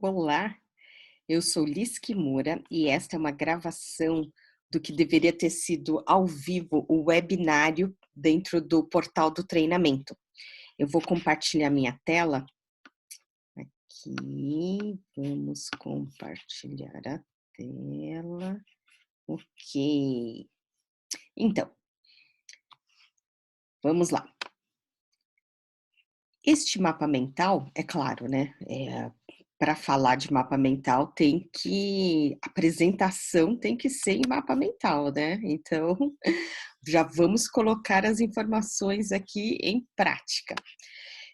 Olá, eu sou Liz Kimura e esta é uma gravação do que deveria ter sido ao vivo o webinário dentro do portal do treinamento. Eu vou compartilhar minha tela aqui, vamos compartilhar a tela, ok. Então, vamos lá. Este mapa mental, é claro, né, para falar de mapa mental a apresentação tem que ser em mapa mental, né, então já vamos colocar as informações aqui em prática.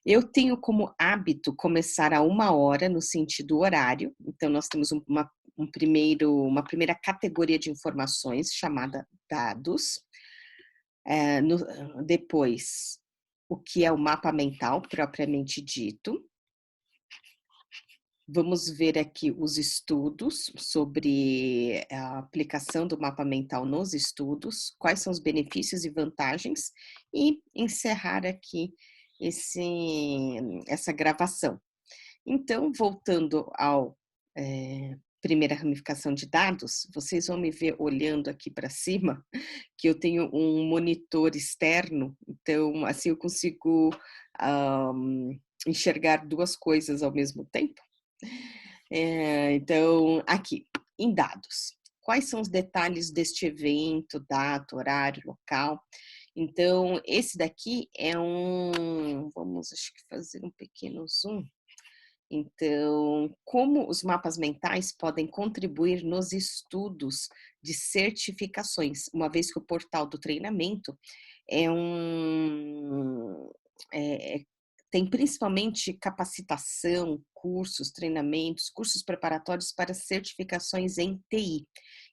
Eu tenho como hábito começar a 1 hora no sentido horário, então nós temos uma primeira categoria de informações chamada dados, depois o que é o mapa mental propriamente dito. Vamos ver aqui os estudos sobre a aplicação do mapa mental nos estudos, quais são os benefícios e vantagens, e encerrar aqui essa gravação. Então, voltando ao primeira ramificação de dados, vocês vão me ver olhando aqui para cima, que eu tenho um monitor externo, então assim eu consigo enxergar duas coisas ao mesmo tempo. Então, aqui, em dados. Quais são os detalhes deste evento, data, horário, local? Então, esse daqui vamos acho que fazer um pequeno zoom. Então, como os mapas mentais podem contribuir nos estudos de certificações, uma vez que o portal do treinamento é um, é, é- tem principalmente capacitação, cursos, treinamentos, cursos preparatórios para certificações em TI,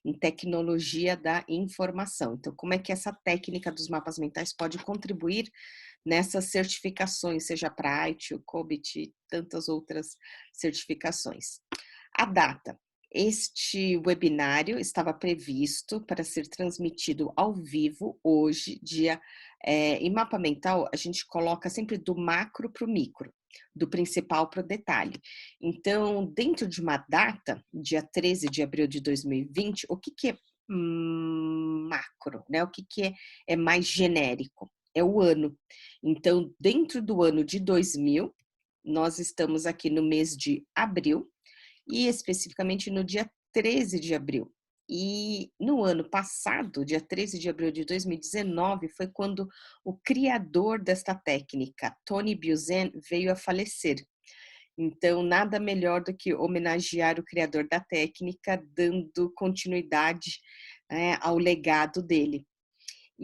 em tecnologia da informação. Então, como é que essa técnica dos mapas mentais pode contribuir nessas certificações, seja para ITIL, COBIT e tantas outras certificações. A data. Este webinário estava previsto para ser transmitido ao vivo hoje, em mapa mental, a gente coloca sempre do macro para o micro, do principal para o detalhe. Então, dentro de uma data, dia 13 de abril de 2020, o que é macro, né? O que é mais genérico? É o ano. Então, dentro do ano de 2000, nós estamos aqui no mês de abril, e especificamente no dia 13 de abril. E no ano passado, dia 13 de abril de 2019, foi quando o criador desta técnica, Tony Buzan, veio a falecer. Então, nada melhor do que homenagear o criador da técnica, dando continuidade, ao legado dele.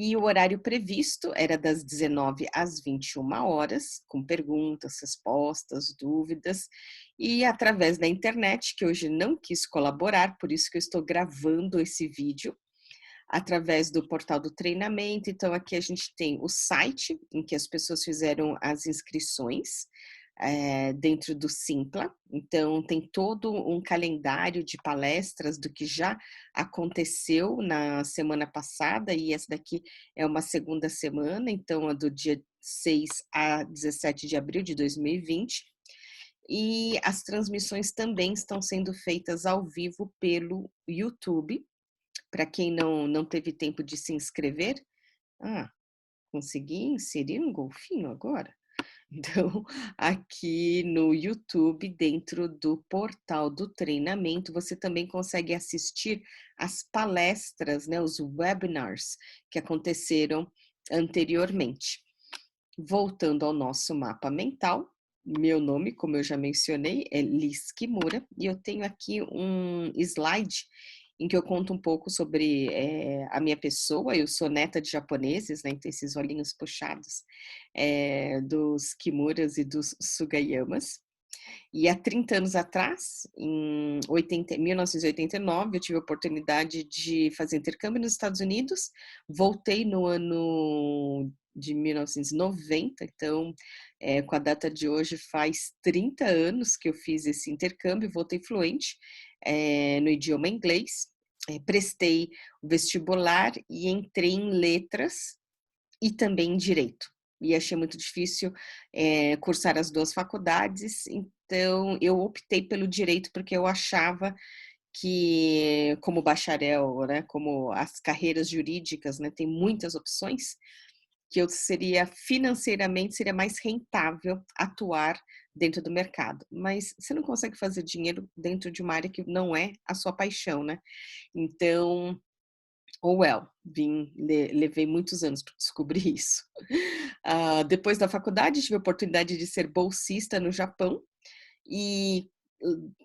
E o horário previsto era das 19 às 21 horas, com perguntas, respostas, dúvidas, e através da internet, que hoje não quis colaborar, por isso que eu estou gravando esse vídeo, através do portal do treinamento. Então, aqui a gente tem o site em que as pessoas fizeram as inscrições, dentro do Simpla. Então, tem todo um calendário de palestras do que já aconteceu na semana passada, e essa daqui é uma segunda semana, então é do dia 6 a 17 de abril de 2020. E as transmissões também estão sendo feitas ao vivo pelo YouTube. Para quem não teve tempo de se inscrever, consegui inserir um golfinho agora? Então, aqui no YouTube, dentro do portal do treinamento, você também consegue assistir as palestras, né, os webinars que aconteceram anteriormente. Voltando ao nosso mapa mental, meu nome, como eu já mencionei, é Liz Kimura, e eu tenho aqui um slide em que eu conto um pouco sobre a minha pessoa. Eu sou neta de japoneses, né, então esses olhinhos puxados dos Kimuras e dos Sugayamas. E há 30 anos atrás, em 1989, eu tive a oportunidade de fazer intercâmbio nos Estados Unidos. Voltei no ano de 1990, então, com a data de hoje, faz 30 anos que eu fiz esse intercâmbio, voltei fluente no idioma inglês, prestei o vestibular e entrei em letras e também em direito. E achei muito difícil cursar as duas faculdades, então eu optei pelo direito porque eu achava que, como bacharel, né, como as carreiras jurídicas, né, tem muitas opções, que eu financeiramente seria mais rentável atuar dentro do mercado. Mas você não consegue fazer dinheiro dentro de uma área que não é a sua paixão, né? Então, levei muitos anos para descobrir isso. Depois da faculdade, tive a oportunidade de ser bolsista no Japão e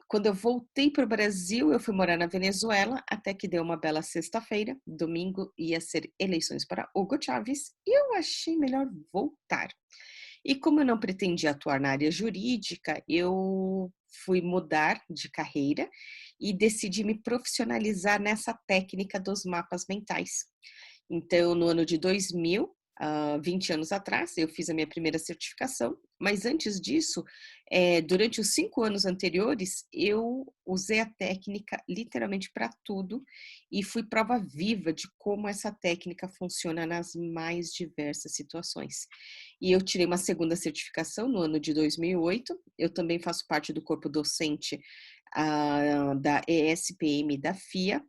quando eu voltei para o Brasil, eu fui morar na Venezuela, até que deu uma bela sexta-feira, domingo ia ser eleições para Hugo Chávez, e eu achei melhor voltar. E como eu não pretendia atuar na área jurídica, eu fui mudar de carreira e decidi me profissionalizar nessa técnica dos mapas mentais. Então, no ano de 2000, 20 anos atrás, eu fiz a minha primeira certificação, mas antes disso, durante os 5 anos anteriores, eu usei a técnica literalmente para tudo e fui prova viva de como essa técnica funciona nas mais diversas situações. E eu tirei uma segunda certificação no ano de 2008, eu também faço parte do corpo docente da ESPM e da FIA,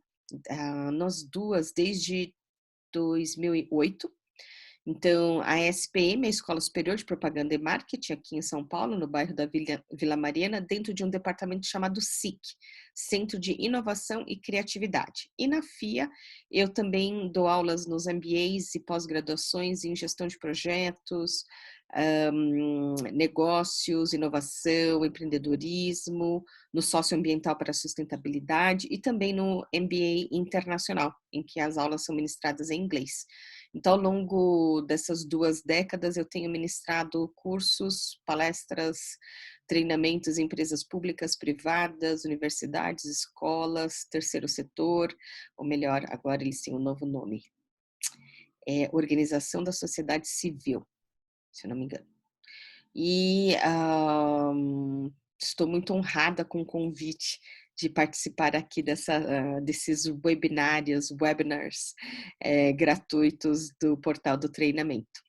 nós duas desde 2008. Então, a SPM, a Escola Superior de Propaganda e Marketing, aqui em São Paulo, no bairro da Vila Mariana, dentro de um departamento chamado SIC, Centro de Inovação e Criatividade. E na FIA, eu também dou aulas nos MBAs e pós-graduações em gestão de projetos, negócios, inovação, empreendedorismo, no socioambiental para a sustentabilidade e também no MBA internacional, em que as aulas são ministradas em inglês. Então, ao longo dessas 2 décadas, eu tenho ministrado cursos, palestras, treinamentos em empresas públicas, privadas, universidades, escolas, terceiro setor, ou melhor, agora eles têm um novo nome, Organização da Sociedade Civil, se eu não me engano. E estou muito honrada com o convite de participar aqui desses webinars gratuitos do portal do treinamento.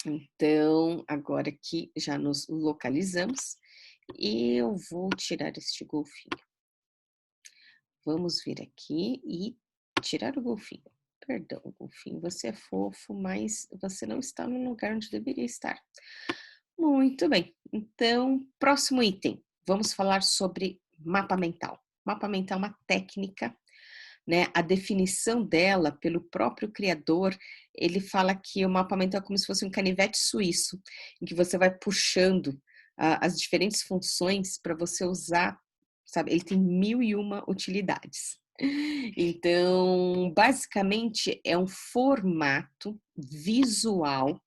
Então, agora aqui já nos localizamos e eu vou tirar este golfinho. Vamos vir aqui e tirar o golfinho. Perdão, golfinho, você é fofo, mas você não está no lugar onde deveria estar. Muito bem, então, próximo item, vamos falar sobre mapa mental. Mapa mental é uma técnica, né? A definição dela pelo próprio criador, ele fala que o mapa mental é como se fosse um canivete suíço, em que você vai puxando as diferentes funções para você usar, sabe? Ele tem 1001 utilidades. Então, basicamente, é um formato visual,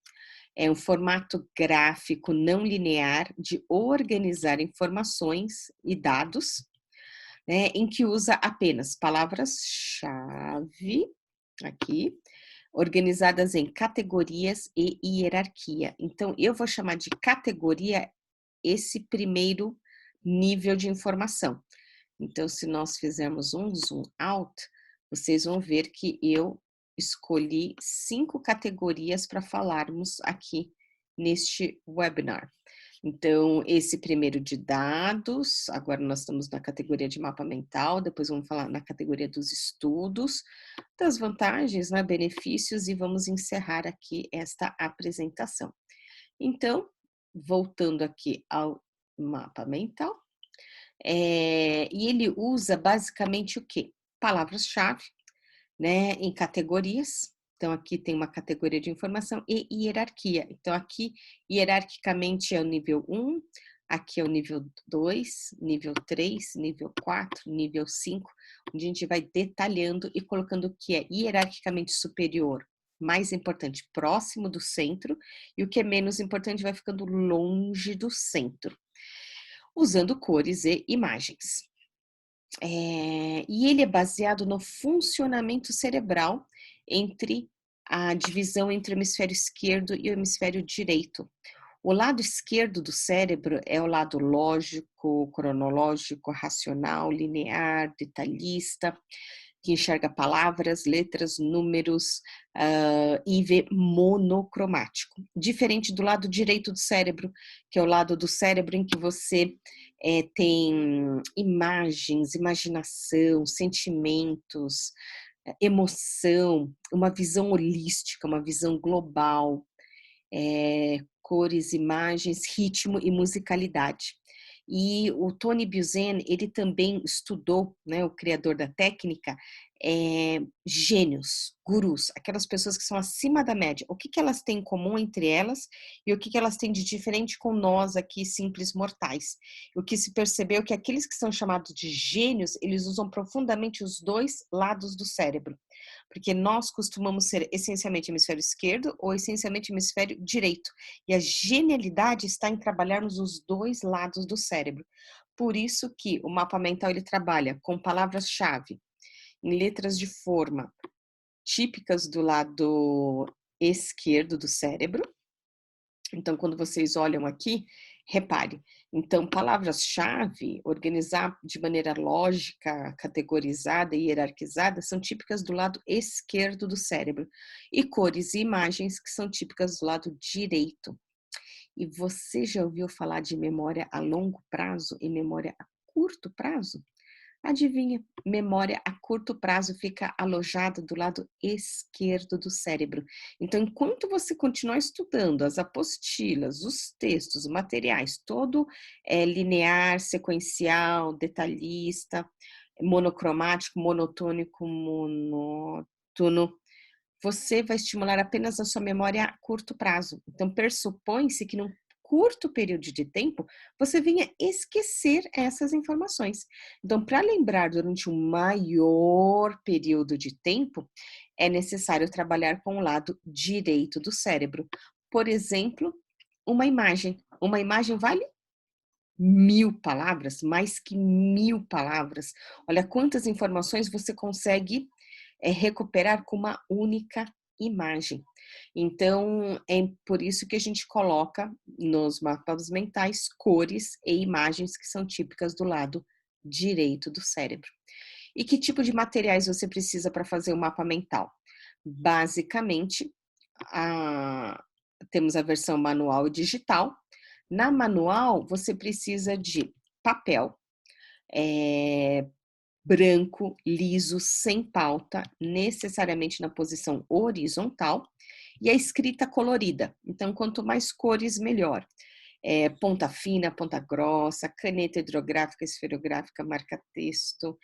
é um formato gráfico não linear de organizar informações e dados, né, em que usa apenas palavras-chave, aqui, organizadas em categorias e hierarquia. Então, eu vou chamar de categoria esse primeiro nível de informação. Então, se nós fizermos um zoom out, vocês vão ver que eu escolhi 5 categorias para falarmos aqui neste webinar. Então, esse primeiro de dados, agora nós estamos na categoria de mapa mental, depois vamos falar na categoria dos estudos, das vantagens, né, benefícios, e vamos encerrar aqui esta apresentação. Então, voltando aqui ao mapa mental, e ele usa basicamente o quê? Palavras-chave, né, em categorias. Então, aqui tem uma categoria de informação e hierarquia. Então, aqui, hierarquicamente, é o nível 1, aqui é o nível 2, nível 3, nível 4, nível 5, onde a gente vai detalhando e colocando o que é hierarquicamente superior, mais importante, próximo do centro, e o que é menos importante vai ficando longe do centro, usando cores e imagens. E ele é baseado no funcionamento cerebral entre a divisão entre o hemisfério esquerdo e o hemisfério direito. O lado esquerdo do cérebro é o lado lógico, cronológico, racional, linear, detalhista. que enxerga palavras, letras, números e vê monocromático. Diferente do lado direito do cérebro, que é o lado do cérebro em que você tem imagens, imaginação, sentimentos, emoção, uma visão holística, uma visão global, cores, imagens, ritmo e musicalidade. E o Tony Buzan, ele também estudou, né, o criador da técnica, gênios, gurus, aquelas pessoas que são acima da média. O que elas têm em comum entre elas e o que elas têm de diferente com nós aqui, simples mortais. O que se percebeu é que aqueles que são chamados de gênios, eles usam profundamente os dois lados do cérebro. Porque nós costumamos ser essencialmente hemisfério esquerdo ou essencialmente hemisfério direito. E a genialidade está em trabalharmos os dois lados do cérebro. Por isso que o mapa mental ele trabalha com palavras-chave em letras de forma típicas do lado esquerdo do cérebro. Então, quando vocês olham aqui, repare. Então, palavras-chave, organizar de maneira lógica, categorizada e hierarquizada, são típicas do lado esquerdo do cérebro. E cores e imagens que são típicas do lado direito. E você já ouviu falar de memória a longo prazo e memória a curto prazo? Adivinha, memória a curto prazo fica alojada do lado esquerdo do cérebro. Então, enquanto você continuar estudando as apostilas, os textos, os materiais, todo linear, sequencial, detalhista, monocromático, monotônico, monótono, você vai estimular apenas a sua memória a curto prazo. Então, pressupõe-se que num curto período de tempo, você venha esquecer essas informações. Então, para lembrar durante um maior período de tempo, é necessário trabalhar com o lado direito do cérebro. Por exemplo, uma imagem. Uma imagem vale 1000 palavras, mais que 1000 palavras. Olha quantas informações você consegue recuperar com uma única imagem. Então, é por isso que a gente coloca nos mapas mentais cores e imagens que são típicas do lado direito do cérebro. E que tipo de materiais você precisa para fazer o mapa mental? Basicamente, temos a versão manual e digital. Na manual, você precisa de papel, branco, liso, sem pauta, necessariamente na posição horizontal, e a escrita colorida. Então, quanto mais cores, melhor. Ponta fina, ponta grossa, caneta hidrográfica, esferográfica, marca-texto,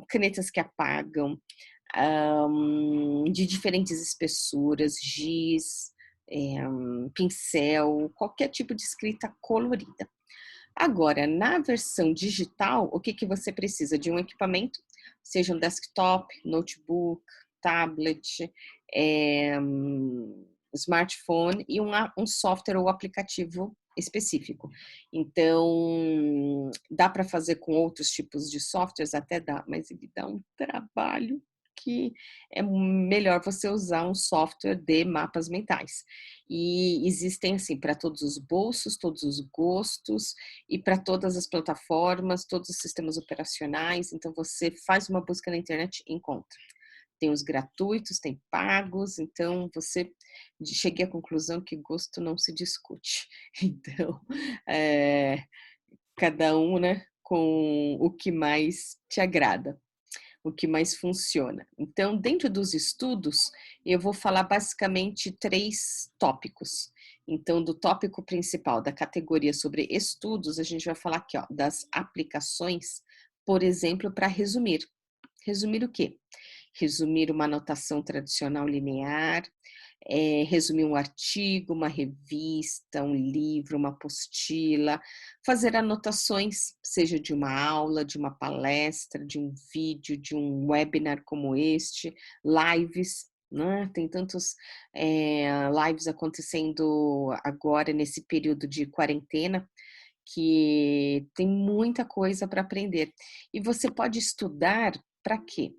canetas que apagam, de diferentes espessuras, giz, pincel, qualquer tipo de escrita colorida. Agora, na versão digital, o que você precisa? De um equipamento, seja um desktop, notebook, tablet, smartphone e um software ou aplicativo específico. Então, dá para fazer com outros tipos de softwares? Até dá, mas ele dá um trabalho que é melhor você usar um software de mapas mentais. E existem, assim, para todos os bolsos, todos os gostos e para todas as plataformas, todos os sistemas operacionais. Então, você faz uma busca na internet e encontra. Tem os gratuitos, tem pagos, então cheguei à conclusão que gosto não se discute. Então, cada um, né, com o que mais te agrada, o que mais funciona. Então, dentro dos estudos, eu vou falar basicamente 3 tópicos. Então, do tópico principal da categoria sobre estudos, a gente vai falar aqui, ó, das aplicações, por exemplo, para resumir. Resumir o quê? Resumir uma anotação tradicional linear, resumir um artigo, uma revista, um livro, uma apostila, fazer anotações, seja de uma aula, de uma palestra, de um vídeo, de um webinar como este, lives, né? Tem tantos lives acontecendo agora nesse período de quarentena, que tem muita coisa para aprender. E você pode estudar para quê?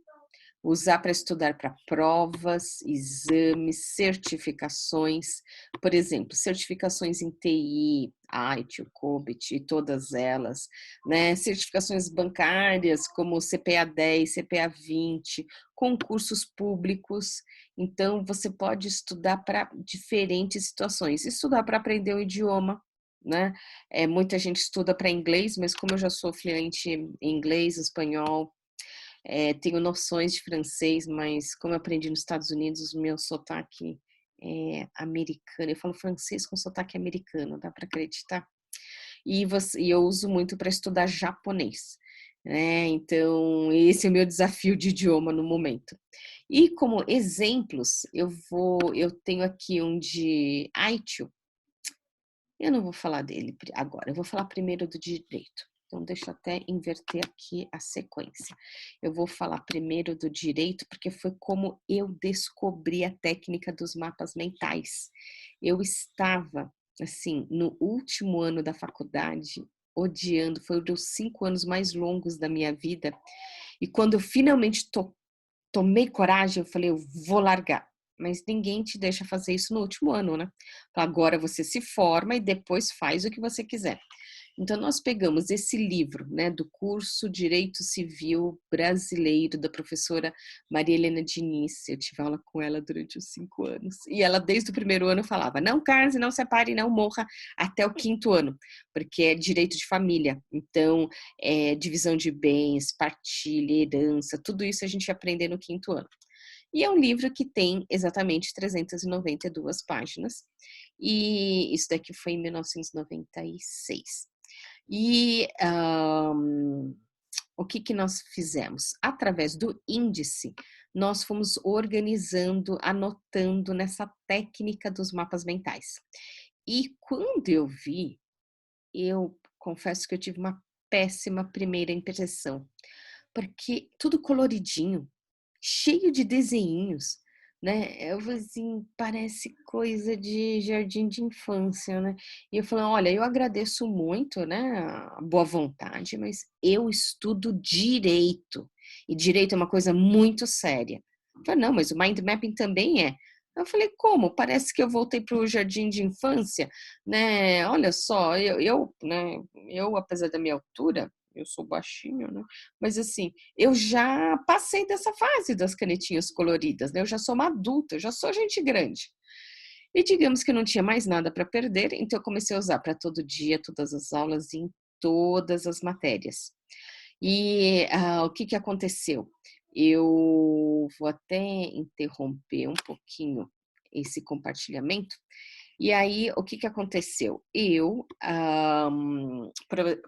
usar para estudar para provas, exames, certificações, por exemplo, certificações em TI, ITIL, COBIT e todas elas, né? Certificações bancárias como CPA 10, CPA 20, concursos públicos. Então, você pode estudar para diferentes situações. Estudar para aprender um idioma, né? Muita gente estuda para inglês, mas como eu já sou fluente em inglês, espanhol, tenho noções de francês, mas como eu aprendi nos Estados Unidos, o meu sotaque é americano. Eu falo francês com sotaque americano, dá para acreditar? E eu uso muito para estudar japonês, né? Então, esse é o meu desafio de idioma no momento. E como exemplos, eu tenho aqui um de Aichu. Eu não vou falar dele agora, eu vou falar primeiro do direito. Então, deixa eu até inverter aqui a sequência. Eu vou falar primeiro do direito, porque foi como eu descobri a técnica dos mapas mentais. Eu estava, assim, no último ano da faculdade, odiando, foi um dos 5 anos mais longos da minha vida. E quando eu finalmente tomei coragem, eu falei, eu vou largar. Mas ninguém te deixa fazer isso no último ano, né? Agora você se forma e depois faz o que você quiser. Então, nós pegamos esse livro, né, do curso Direito Civil Brasileiro, da professora Maria Helena Diniz. Eu tive aula com ela durante os 5 anos. E ela, desde o primeiro ano, falava, não case, não separe, não morra, até o 5º ano, porque é direito de família. Então, divisão de bens, partilha, herança, tudo isso a gente aprende no 5º ano. E é um livro que tem exatamente 392 páginas. E isso daqui foi em 1996. E o que nós fizemos? Através do índice, nós fomos organizando, anotando nessa técnica dos mapas mentais. E quando eu vi, eu confesso que eu tive uma péssima primeira impressão, porque tudo coloridinho, cheio de desenhinhos, né? Eu falei assim, parece coisa de jardim de infância, né? E eu falei, olha, eu agradeço muito, né, a boa vontade, mas eu estudo direito. E direito é uma coisa muito séria. Eu falei, não, mas o mind mapping também é. Eu falei, como? Parece que eu voltei para o jardim de infância, né? Olha só, né, apesar da minha altura, eu sou baixinho, né? Mas assim, eu já passei dessa fase das canetinhas coloridas, né? Eu já sou uma adulta, eu já sou gente grande. E digamos que eu não tinha mais nada para perder, então eu comecei a usar para todo dia, todas as aulas, em todas as matérias. E o que aconteceu? Eu vou até interromper um pouquinho esse compartilhamento. E aí, o que aconteceu?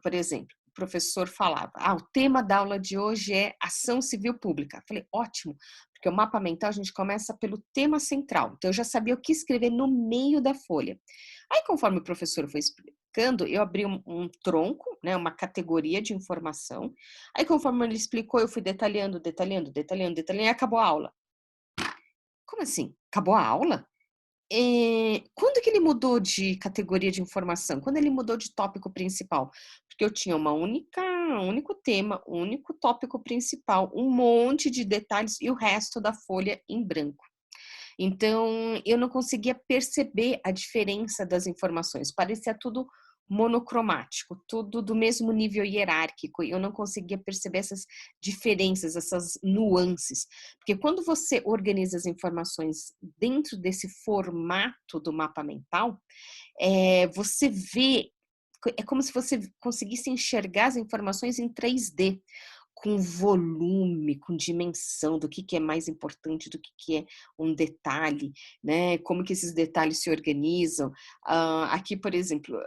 Por exemplo, o professor falava, o tema da aula de hoje é ação civil pública. Falei, ótimo, porque o mapa mental a gente começa pelo tema central. Então, eu já sabia o que escrever no meio da folha. Aí, conforme o professor foi explicando, eu abri um tronco, né, uma categoria de informação. Aí, conforme ele explicou, eu fui detalhando, e acabou a aula. Como assim? Acabou a aula? Quando que ele mudou de categoria de informação? Quando ele mudou de tópico principal? Porque eu tinha um único tema, um único tópico principal, um monte de detalhes e o resto da folha em branco. Então, eu não conseguia perceber a diferença das informações, parecia tudo monocromático, tudo do mesmo nível hierárquico, e eu não conseguia perceber essas diferenças, essas nuances, porque quando você organiza as informações dentro desse formato do mapa mental, você vê, é como se você conseguisse enxergar as informações em 3D, com volume, com dimensão do que é mais importante, do que é um detalhe, né? Como que esses detalhes se organizam. Aqui, por exemplo,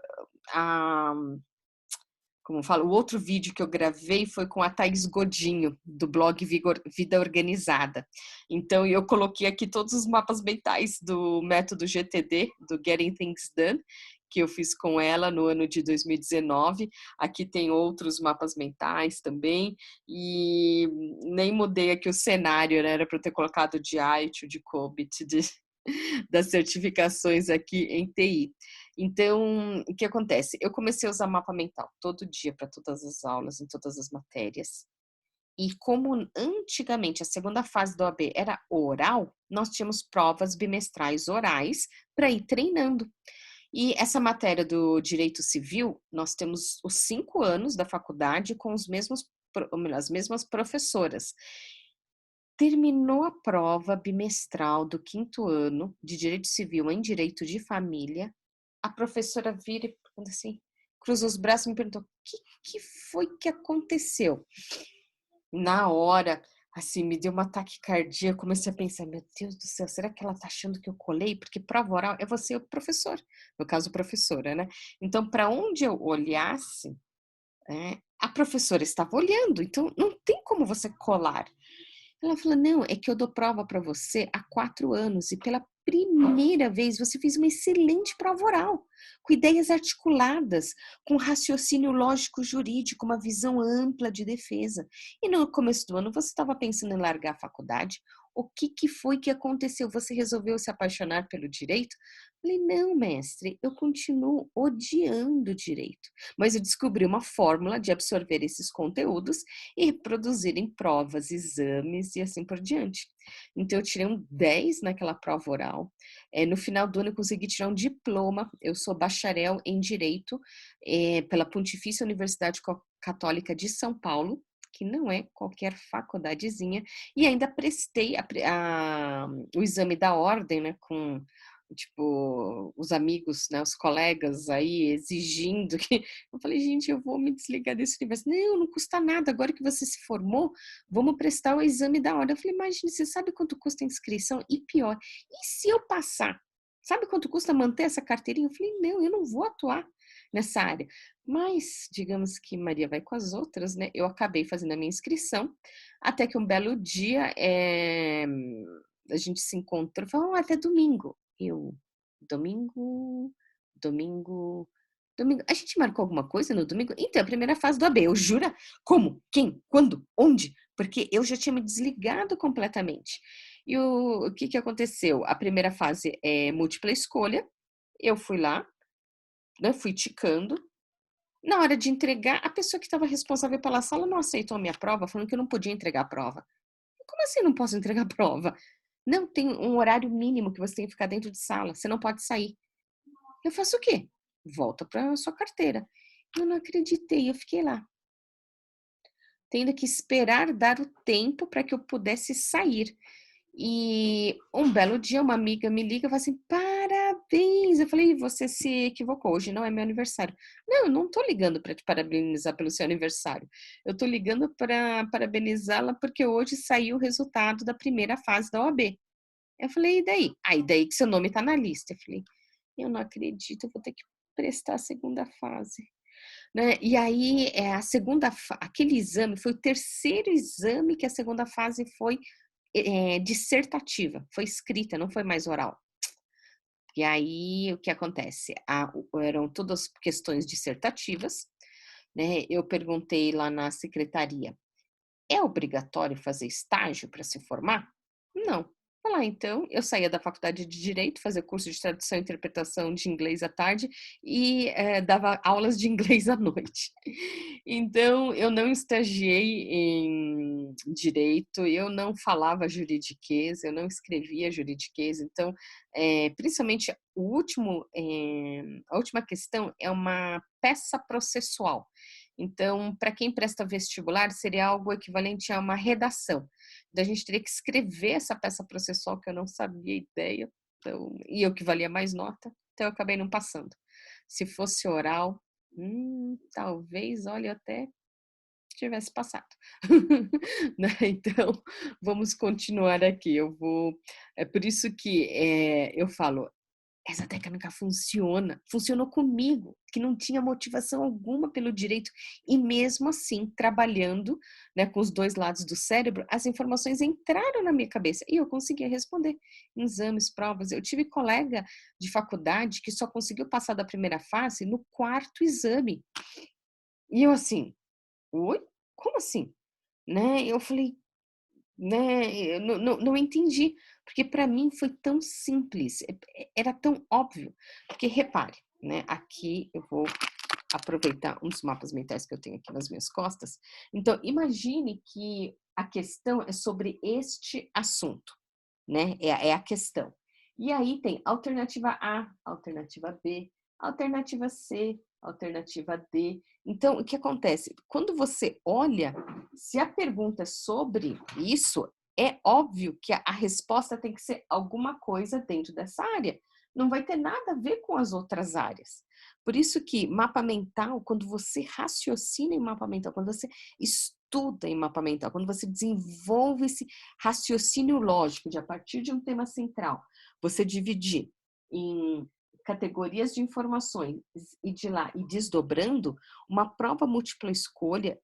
como eu falo, o outro vídeo que eu gravei foi com a Thaís Godinho, do blog Vida Organizada. Então, eu coloquei aqui todos os mapas mentais do método GTD, do Getting Things Done, que eu fiz com ela no ano de 2019. Aqui tem outros mapas mentais também, e nem mudei aqui o cenário, né? Era para eu ter colocado de ITIL, de COBIT, das certificações aqui em TI. Então, o que acontece? Eu comecei a usar mapa mental todo dia para todas as aulas, em todas as matérias. E como antigamente a segunda fase da OAB era oral, nós tínhamos provas bimestrais orais para ir treinando. E essa matéria do direito civil, nós temos os 5 anos da faculdade com os mesmos, ou melhor, as mesmas professoras. Terminou a prova bimestral do 5º ano de direito civil em direito de família, a professora vira e pergunta assim, cruza os braços e me perguntou: que foi que aconteceu? Na hora, assim, me deu uma taquicardia, comecei a pensar, meu Deus do céu, será que ela tá achando que eu colei? Porque prova oral é você o professor, no caso professora, né? Então, para onde eu olhasse, a professora estava olhando, então não tem como você colar. Ela falou, não, é que eu dou prova para você há 4 anos e pela primeira vez você fez uma excelente prova oral, com ideias articuladas, com raciocínio lógico jurídico, uma visão ampla de defesa. E no começo do ano você estava pensando em largar a faculdade? O que foi que aconteceu? Você resolveu se apaixonar pelo direito? Falei, não, mestre, eu continuo odiando o direito, mas eu descobri uma fórmula de absorver esses conteúdos e reproduzir em provas, exames e assim por diante. Então eu tirei um 10 naquela prova oral. No final do ano eu consegui tirar um diploma. Eu sou bacharel em Direito pela Pontifícia Universidade Católica de São Paulo, que não é qualquer faculdadezinha, e ainda prestei o exame da ordem, né, com tipo os amigos, né, os colegas aí exigindo que eu falei, gente, eu vou me desligar desse universo. Não, não custa nada. Agora que você se formou, vamos prestar o exame da ordem. Eu falei, imagine, você sabe quanto custa a inscrição? E pior, e se eu passar? Sabe quanto custa manter essa carteirinha? Eu falei, não, eu não vou atuar nessa área. Mas, digamos que Maria vai com as outras, né? Eu acabei fazendo a minha inscrição, até que um belo dia a gente se encontrou, falou, até domingo. Domingo, domingo, domingo. A gente marcou alguma coisa no domingo? Então, a primeira fase do AB, eu jura? Como? Quem? Quando? Onde? Porque eu já tinha me desligado completamente. E o que aconteceu? A primeira fase é múltipla escolha. Eu fui lá, né, fui ticando. Na hora de entregar, a pessoa que estava responsável pela sala não aceitou a minha prova, falando que eu não podia entregar a prova. Como assim não posso entregar a prova? Não, tem um horário mínimo que você tem que ficar dentro de sala, você não pode sair. Eu faço o quê? Volta para sua carteira. Eu não acreditei, eu fiquei lá, tendo que esperar dar o tempo para que eu pudesse sair. E um belo dia uma amiga me liga e fala assim, parabéns! Eu falei, você se equivocou, hoje não é meu aniversário. Não, eu não tô ligando para te parabenizar pelo seu aniversário. Eu tô ligando para parabenizá-la porque hoje saiu o resultado da primeira fase da OAB. Eu falei, e daí? E daí que seu nome tá na lista. Eu falei, eu não acredito, eu vou ter que prestar a segunda fase. Né? E aí, aquele exame foi o terceiro exame que a segunda fase foi dissertativa, foi escrita, não foi mais oral. E aí, o que acontece? Eram todas questões dissertativas, né? Eu perguntei lá na secretaria, é obrigatório fazer estágio para se formar? Não. Lá, então, eu saía da faculdade de Direito, fazia curso de tradução e interpretação de inglês à tarde e dava aulas de inglês à noite. Então, eu não estagiei em Direito, eu não falava juridiquês, eu não escrevia juridiquês, então, principalmente a última questão é uma peça processual. Então, para quem presta vestibular, seria algo equivalente a uma redação. Da gente teria que escrever essa peça processual que eu não sabia ideia, então, e eu que valia mais nota, então eu acabei não passando. Se fosse oral, talvez, olha, eu até tivesse passado. Né? Então, vamos continuar aqui. É por isso que eu falo, essa técnica funciona, funcionou comigo, que não tinha motivação alguma pelo direito, e mesmo assim, trabalhando, né, com os dois lados do cérebro, as informações entraram na minha cabeça e eu conseguia responder em exames, provas. Eu tive colega de faculdade que só conseguiu passar da primeira fase no 4º exame. E eu assim, oi? Como assim? Né? Eu falei, né, eu não entendi, porque para mim foi tão simples, era tão óbvio, porque repare, né, aqui eu vou aproveitar um dos mapas mentais que eu tenho aqui nas minhas costas. Então, imagine que a questão é sobre este assunto, né? É a questão. E aí tem alternativa A, alternativa B, alternativa C, alternativa D. Então, o que acontece? Quando você olha, se a pergunta é sobre isso, é óbvio que a resposta tem que ser alguma coisa dentro dessa área. Não vai ter nada a ver com as outras áreas. Por isso que mapa mental, quando você raciocina em mapa mental, quando você estuda em mapa mental, quando você desenvolve esse raciocínio lógico de a partir de um tema central, você dividir em categorias de informações e de lá e desdobrando, uma prova múltipla escolha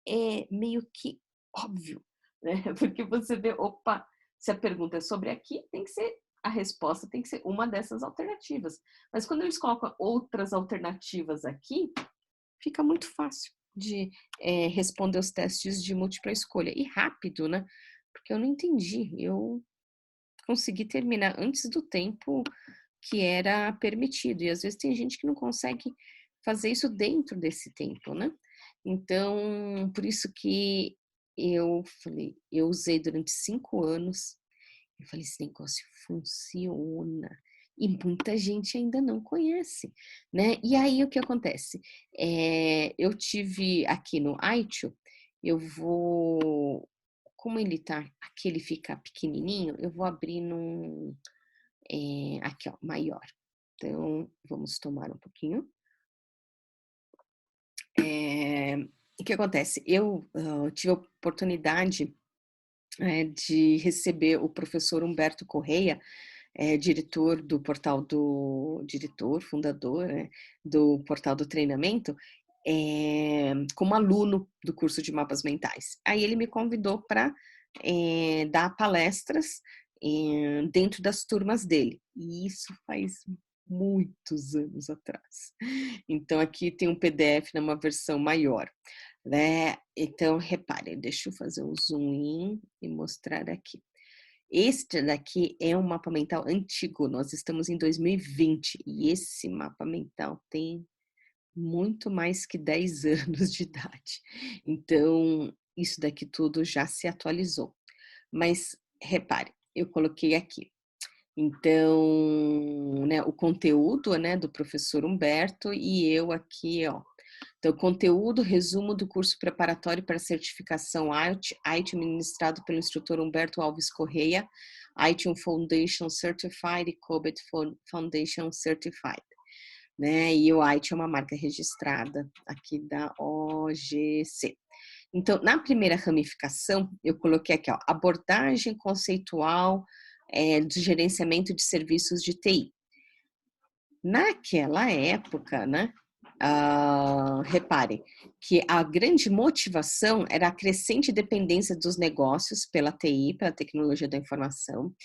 é meio que óbvio, né? Porque você vê, opa, se a pergunta é sobre aqui, tem que ser a resposta tem que ser uma dessas alternativas. Mas quando eles colocam outras alternativas aqui, fica muito fácil de responder os testes de múltipla escolha. E rápido, né? Porque eu não entendi. Eu consegui terminar antes do tempo que era permitido. E às vezes tem gente que não consegue fazer isso dentro desse tempo, né? Então, por isso que eu falei, eu usei durante 5 anos. Eu falei, esse negócio funciona. E muita gente ainda não conhece, né? E aí o que acontece? Eu tive aqui no Aitio, eu vou, como ele tá, aqui ele fica pequenininho, eu vou abrir num, aqui ó, maior. Então, vamos tomar um pouquinho. O que acontece? Eu tive a oportunidade de receber o professor Humberto Correia, diretor do portal do diretor, fundador, né, do portal do treinamento, como aluno do curso de mapas mentais. Aí ele me convidou para dar palestras dentro das turmas dele. E isso faz muitos anos atrás. Então aqui tem um PDF numa versão maior, né? Então repare, deixa eu fazer um zoom in e mostrar aqui. Este daqui é um mapa mental antigo, nós estamos em 2020 e esse mapa mental tem muito mais que 10 anos de idade. Então, isso daqui tudo já se atualizou. Mas repare, eu coloquei aqui. Então, né, o conteúdo, né, do professor Humberto e eu aqui, ó. Então, conteúdo, resumo do curso preparatório para certificação IT ministrado pelo instrutor Humberto Alves Correia, IT Foundation Certified e COBIT Foundation Certified, né? E o IT é uma marca registrada aqui da OGC. Então, na primeira ramificação, eu coloquei aqui, ó, abordagem conceitual de gerenciamento de serviços de TI. Naquela época, né, repare que a grande motivação era a crescente dependência dos negócios pela TI, pela tecnologia da informação,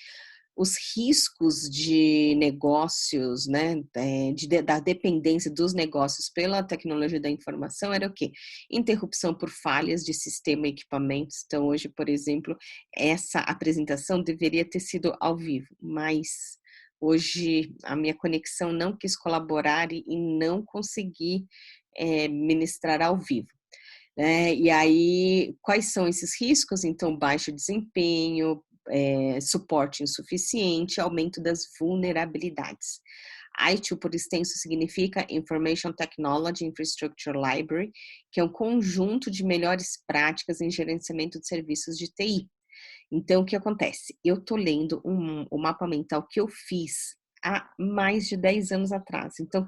os riscos de negócios, né, da dependência dos negócios pela tecnologia da informação era o quê? Interrupção por falhas de sistema e equipamentos. Então, hoje, por exemplo, essa apresentação deveria ter sido ao vivo, mas hoje a minha conexão não quis colaborar e não consegui ministrar ao vivo. E aí, quais são esses riscos? Então, baixo desempenho, suporte insuficiente, aumento das vulnerabilidades. ITIL, por extenso, significa Information Technology Infrastructure Library, que é um conjunto de melhores práticas em gerenciamento de serviços de TI. Então, o que acontece? Eu estou lendo o mapa mental que eu fiz há mais de 10 anos atrás. Então,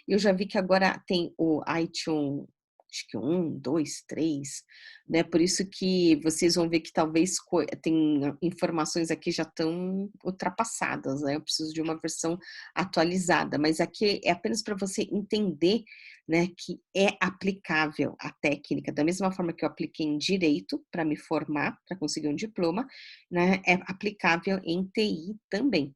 eu já vi que agora tem o iTunes, acho que 1, 2, 3, né? Por isso que vocês vão ver que talvez tem informações aqui já estão ultrapassadas, né? Eu preciso de uma versão atualizada, mas aqui é apenas para você entender, né, que é aplicável a técnica, da mesma forma que eu apliquei em direito para me formar, para conseguir um diploma, né, é aplicável em TI também.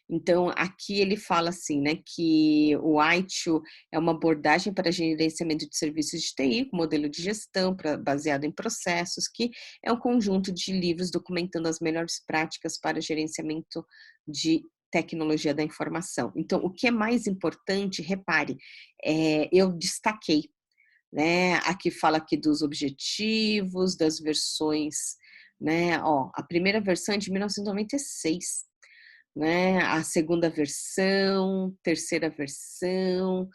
Então, aqui ele fala assim, né, que o ITIL é uma abordagem para gerenciamento de serviços de TI, com modelo de gestão baseado em processos, que é um conjunto de livros documentando as melhores práticas para gerenciamento de tecnologia da informação. Então, o que é mais importante, repare, eu destaquei, né? Aqui fala aqui dos objetivos, das versões, né? Ó, a primeira versão é de 1996, né? A segunda versão, terceira versão,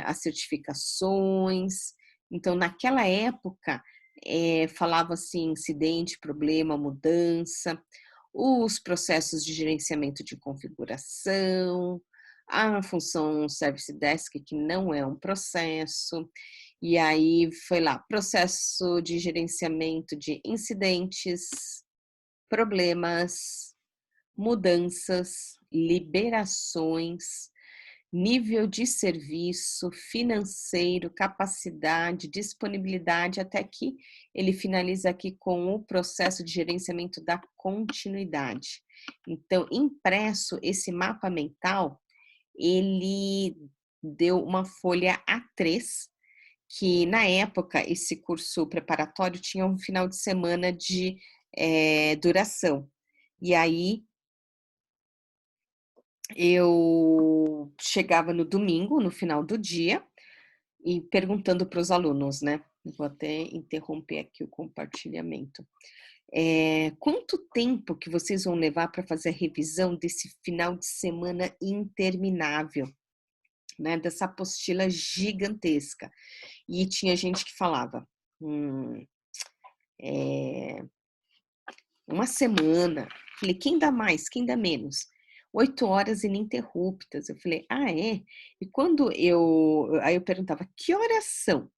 as certificações. Então, naquela época, falava assim, incidente, problema, mudança, os processos de gerenciamento de configuração, a função Service Desk, que não é um processo, e aí foi lá, processo de gerenciamento de incidentes, problemas, mudanças, liberações, nível de serviço, financeiro, capacidade, disponibilidade, até que ele finaliza aqui com o processo de gerenciamento da continuidade. Então, impresso esse mapa mental, ele deu uma folha A3, que na época esse curso preparatório tinha um final de semana de duração. E aí eu chegava no domingo, no final do dia, e perguntando para os alunos, né? Vou até interromper aqui o compartilhamento. Quanto tempo que vocês vão levar para fazer a revisão desse final de semana interminável, né? Dessa apostila gigantesca. E tinha gente que falava, uma semana. Falei, quem dá mais, quem dá menos? 8 horas ininterruptas. Eu falei, ah, é? E quando aí eu perguntava, que horas são?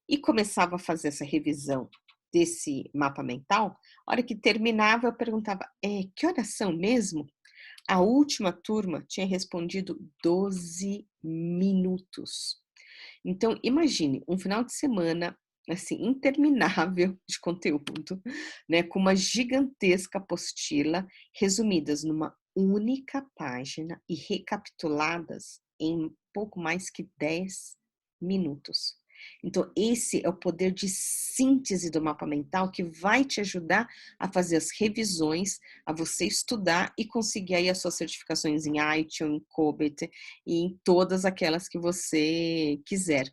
E começava a fazer essa revisão desse mapa mental, a hora que terminava eu perguntava, que horas são mesmo? A última turma tinha respondido 12 minutos. Então, imagine, um final de semana, assim, interminável de conteúdo, né, com uma gigantesca apostila, resumidas numa única página e recapituladas em pouco mais que 10 minutos. Então, esse é o poder de síntese do mapa mental que vai te ajudar a fazer as revisões, a você estudar e conseguir aí as suas certificações em ITIL, em COBIT e em todas aquelas que você quiser,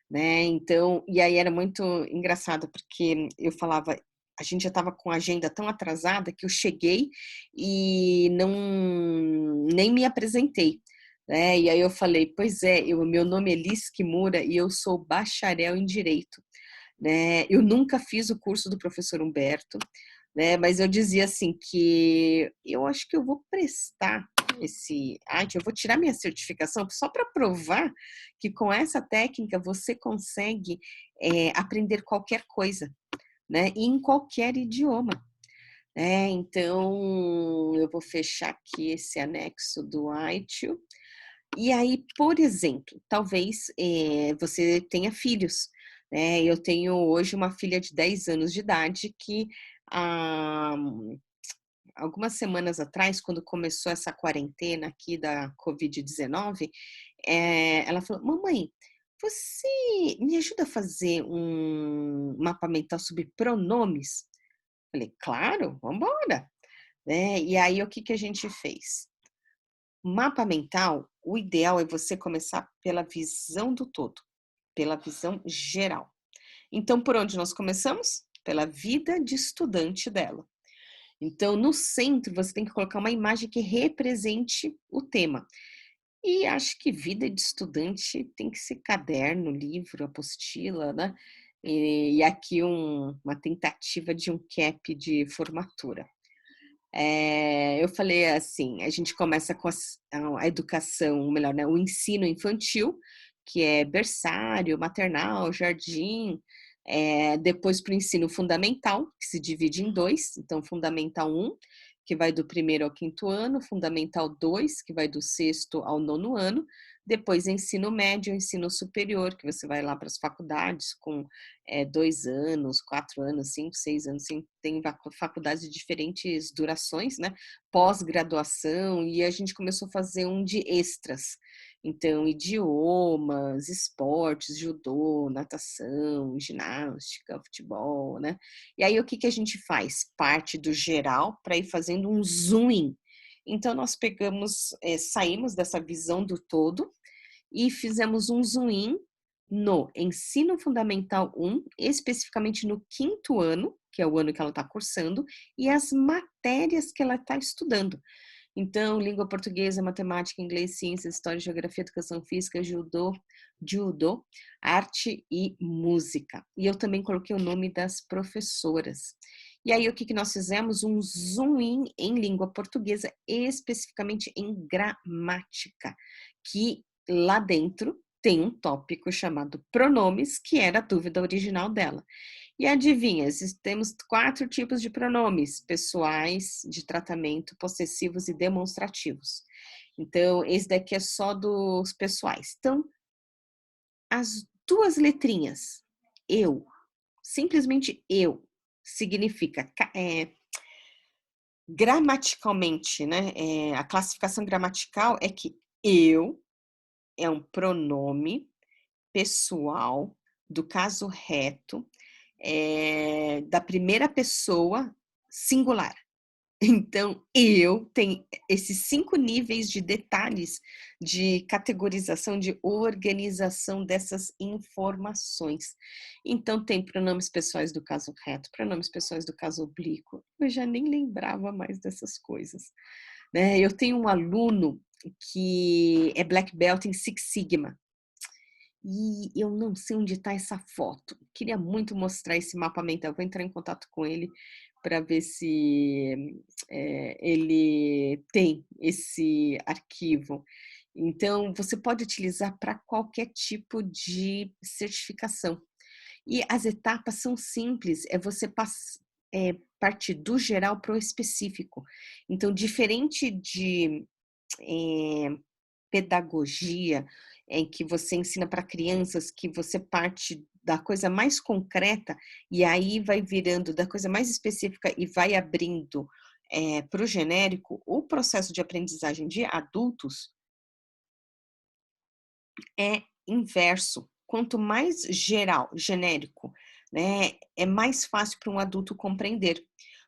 né? Então, e aí era muito engraçado, porque eu falava, a gente já estava com a agenda tão atrasada que eu cheguei e nem me apresentei, né? E aí eu falei, pois é, meu nome é Liz Kimura e eu sou bacharel em Direito, né? Eu nunca fiz o curso do professor Humberto, né? Mas eu dizia assim que eu acho que eu vou prestar eu vou tirar minha certificação só para provar que com essa técnica você consegue aprender qualquer coisa, né? E em qualquer idioma. Então, eu vou fechar aqui esse anexo do ITIL. E aí, por exemplo, talvez você tenha filhos, né? Eu tenho hoje uma filha de 10 anos de idade que há algumas semanas atrás, quando começou essa quarentena aqui da Covid-19, ela falou, mamãe, você me ajuda a fazer um mapa mental sobre pronomes? Falei, claro, vamos embora. Né? E aí, o que que a gente fez? Mapa mental, o ideal é você começar pela visão do todo, pela visão geral. Então, por onde nós começamos? Pela vida de estudante dela. Então, no centro, você tem que colocar uma imagem que represente o tema. E acho que vida de estudante tem que ser caderno, livro, apostila, né? E aqui uma tentativa de um cap de formatura. Eu falei assim, a gente começa com a educação, melhor, né, o ensino infantil, que é berçário, maternal, jardim, depois para o ensino fundamental, que se divide em dois, então fundamental 1, que vai do primeiro ao quinto ano, fundamental 2, que vai do sexto ao nono ano, depois ensino médio, ensino superior, que você vai lá para as faculdades com 2 anos, 4 anos, 5, 6 anos, tem faculdades de diferentes durações, né? Pós-graduação, e a gente começou a fazer um de extras. Então, idiomas, esportes, judô, natação, ginástica, futebol, né? E aí, o que que a gente faz? Parte do geral para ir fazendo um zoom in. Então, nós pegamos, saímos dessa visão do todo e fizemos um zoom in no ensino fundamental 1, especificamente no 5º ano, que é o ano que ela está cursando, e as matérias que ela está estudando. Então, língua portuguesa, matemática, inglês, ciências, história, geografia, educação física, judô, arte e música. E eu também coloquei o nome das professoras. E aí, o que nós fizemos? Um zoom in em língua portuguesa, especificamente em gramática, que lá dentro tem um tópico chamado pronomes, que era a dúvida original dela. E adivinha, temos 4 tipos de pronomes: pessoais, de tratamento, possessivos e demonstrativos. Então, esse daqui é só dos pessoais. Então, as 2 letrinhas, eu, simplesmente eu, significa, gramaticalmente, né? A classificação gramatical é que eu é um pronome pessoal do caso reto, da primeira pessoa singular. Então, eu tenho esses 5 níveis de detalhes de categorização, de organização dessas informações. Então, tem pronomes pessoais do caso reto, pronomes pessoais do caso oblíquo. Eu já nem lembrava mais dessas coisas, né? Eu tenho um aluno que é Black Belt em Six Sigma. E eu não sei onde está essa foto. Queria muito mostrar esse mapa mental. Vou entrar em contato com ele para ver se ele tem esse arquivo. Então, você pode utilizar para qualquer tipo de certificação. E as etapas são simples, é você partir do geral para o específico. Então, diferente de pedagogia, em que você ensina para crianças, que você parte da coisa mais concreta e aí vai virando da coisa mais específica e vai abrindo para o genérico, o processo de aprendizagem de adultos é inverso. Quanto mais geral, genérico, né, é mais fácil para um adulto compreender.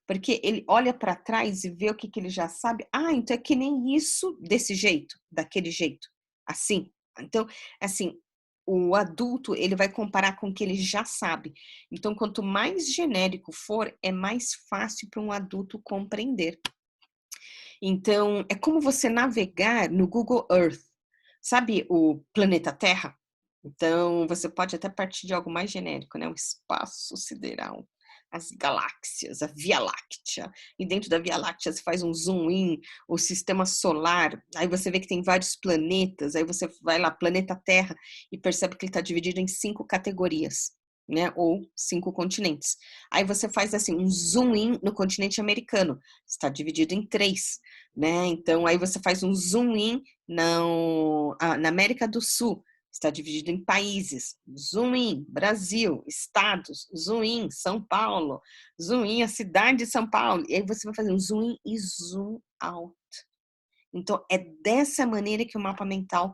Porque ele olha para trás e vê o que ele já sabe. Ah, então é que nem isso desse jeito, daquele jeito, assim. Então, assim, o adulto, ele vai comparar com o que ele já sabe. Então, quanto mais genérico for, é mais fácil para um adulto compreender. Então, é como você navegar no Google Earth. Sabe o planeta Terra? Então, você pode até partir de algo mais genérico, né? O espaço sideral, as galáxias, a Via Láctea. E dentro da Via Láctea você faz um zoom in, o sistema solar. Aí você vê que tem vários planetas. Aí você vai lá, planeta Terra, e percebe que ele está dividido em 5 categorias, né? Ou 5 continentes. Aí você faz assim um zoom in no continente americano. Está dividido em 3, né? Então aí você faz um zoom in na América do Sul. Está dividido em países. Zoom in, Brasil, estados. Zoom in, São Paulo. Zoom in, a cidade de São Paulo. E aí você vai fazer um zoom in e zoom out. Então, é dessa maneira que o mapa mental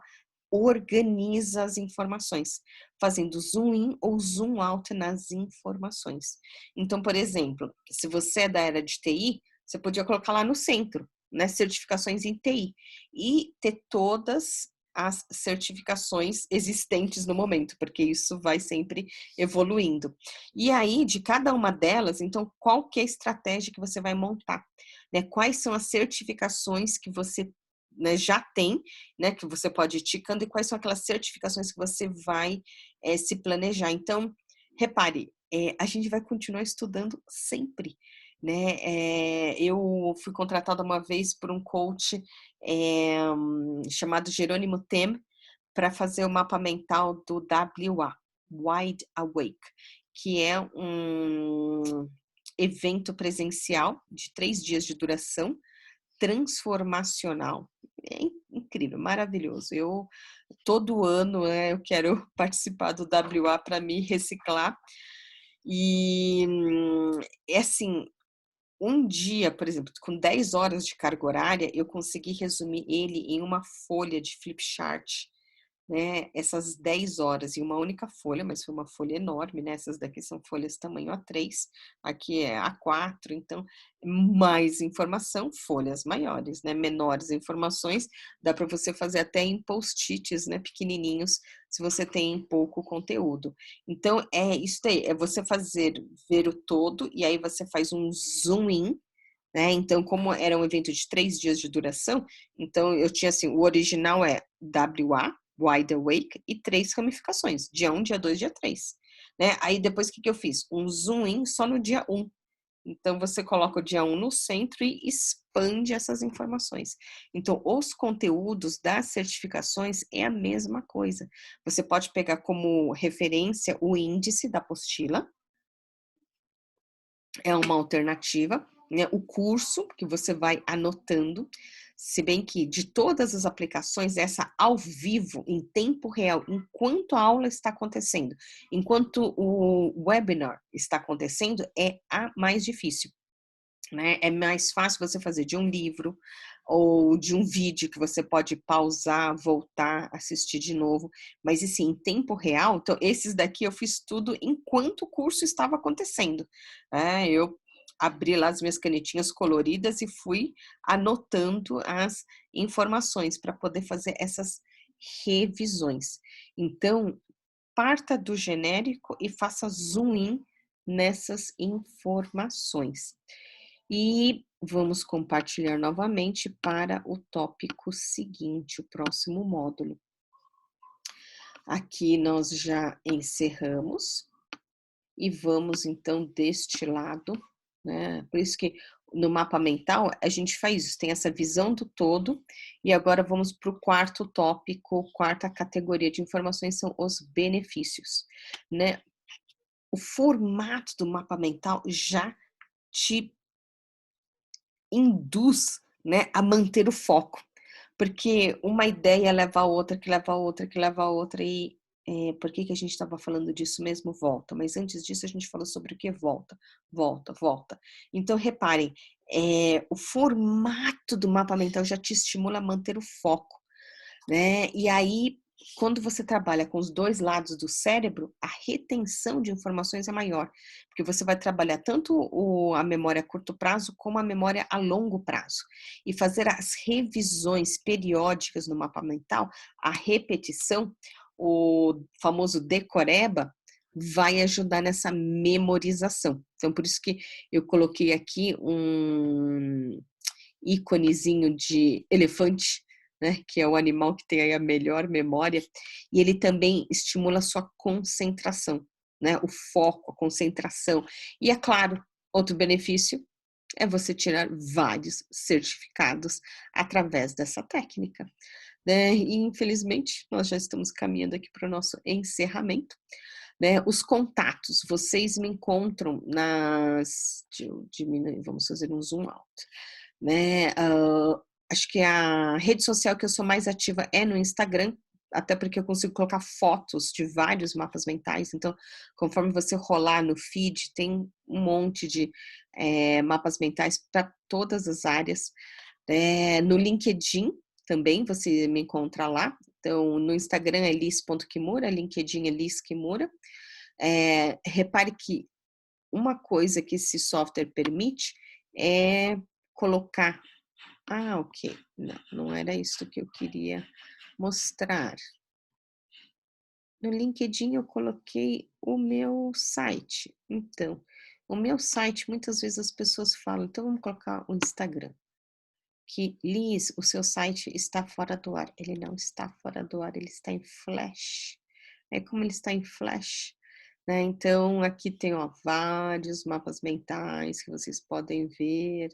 organiza as informações, fazendo zoom in ou zoom out nas informações. Então, por exemplo, se você é da era de TI, você podia colocar lá no centro, né, certificações em TI, e ter todas as certificações existentes no momento, porque isso vai sempre evoluindo. E aí, de cada uma delas, então, qual que é a estratégia que você vai montar? Né? Quais são as certificações que você, né, já tem, né, que você pode ir ticando, e quais são aquelas certificações que você vai se planejar. Então, repare, a gente vai continuar estudando sempre, né? Eu fui contratada uma vez por um coach chamado Jerônimo Tem para fazer o mapa mental do WA, Wide Awake, que é um evento presencial de 3 dias de duração, transformacional. É incrível, maravilhoso. Eu todo ano eu quero participar do WA para me reciclar. E é assim, um dia, por exemplo, com 10 horas de carga horária, eu consegui resumir ele em uma folha de flip chart né, essas 10 horas em uma única folha, mas foi uma folha enorme, né, essas daqui são folhas tamanho A3, aqui é A4, então mais informação, folhas maiores, né, menores informações, dá para você fazer até em post-its, né, pequenininhos, se você tem pouco conteúdo. Então é isso aí, é você ver o todo, e aí você faz um zoom in, né, então como era um evento de 3 dias de duração, então eu tinha assim, o original é WA, Wide Awake, e 3 ramificações, dia 1, dia 2, dia 3, né, aí depois o que eu fiz? Um zoom in só no dia 1, então você coloca o dia 1 no centro e expande essas informações. Então os conteúdos das certificações é a mesma coisa, você pode pegar como referência o índice da apostila, é uma alternativa, né, o curso que você vai anotando, se bem que de todas as aplicações, essa ao vivo, em tempo real, enquanto a aula está acontecendo, enquanto o webinar está acontecendo, é a mais difícil, né? É mais fácil você fazer de um livro ou de um vídeo que você pode pausar, voltar, assistir de novo, mas assim, em tempo real, então esses daqui eu fiz tudo enquanto o curso estava acontecendo, né? Eu abri lá as minhas canetinhas coloridas e fui anotando as informações para poder fazer essas revisões. Então, parta do genérico e faça zoom in nessas informações. E vamos compartilhar novamente para o tópico seguinte, o próximo módulo. Aqui nós já encerramos e vamos então deste lado, né? Por isso que no mapa mental a gente faz isso, tem essa visão do todo, e agora vamos para o quarto tópico, quarta categoria de informações são os benefícios, né? O formato do mapa mental já te induz, né, a manter o foco, porque uma ideia leva a outra, que leva a outra, que leva a outra, e por que a gente estava falando disso mesmo? Volta, mas antes disso a gente falou sobre o que volta, volta, volta. Então reparem, o formato do mapa mental já te estimula a manter o foco, né? E aí, quando você trabalha com os dois lados do cérebro, a retenção de informações é maior, porque você vai trabalhar tanto a memória a curto prazo como a memória a longo prazo. E fazer as revisões periódicas no mapa mental, a repetição, o famoso decoreba, vai ajudar nessa memorização. Então, por isso que eu coloquei aqui um íconezinho de elefante, né, que é o animal que tem aí a melhor memória, e ele também estimula a sua concentração, né, o foco, a concentração. E é claro, outro benefício é você tirar vários certificados através dessa técnica, né? E infelizmente nós já estamos caminhando aqui para o nosso encerramento, né? Os contatos, vocês me encontram nas, vamos fazer um zoom out, né? Acho que a rede social que eu sou mais ativa é no Instagram, até porque eu consigo colocar fotos de vários mapas mentais, então conforme você rolar no feed, tem um monte de mapas mentais para todas as áreas. No LinkedIn também você me encontra lá, então no Instagram é liz.kimura, LinkedIn é Liz Kimura. Repare que uma coisa que esse software permite é colocar. Ah, ok. Não era isso que eu queria mostrar. No LinkedIn eu coloquei o meu site. Então, o meu site, muitas vezes as pessoas falam, então vamos colocar o Instagram. Que, Liz, o seu site está fora do ar. Ele não está fora do ar, ele está em flash. É como ele está em flash, né? Então, aqui tem, ó, vários mapas mentais que vocês podem ver.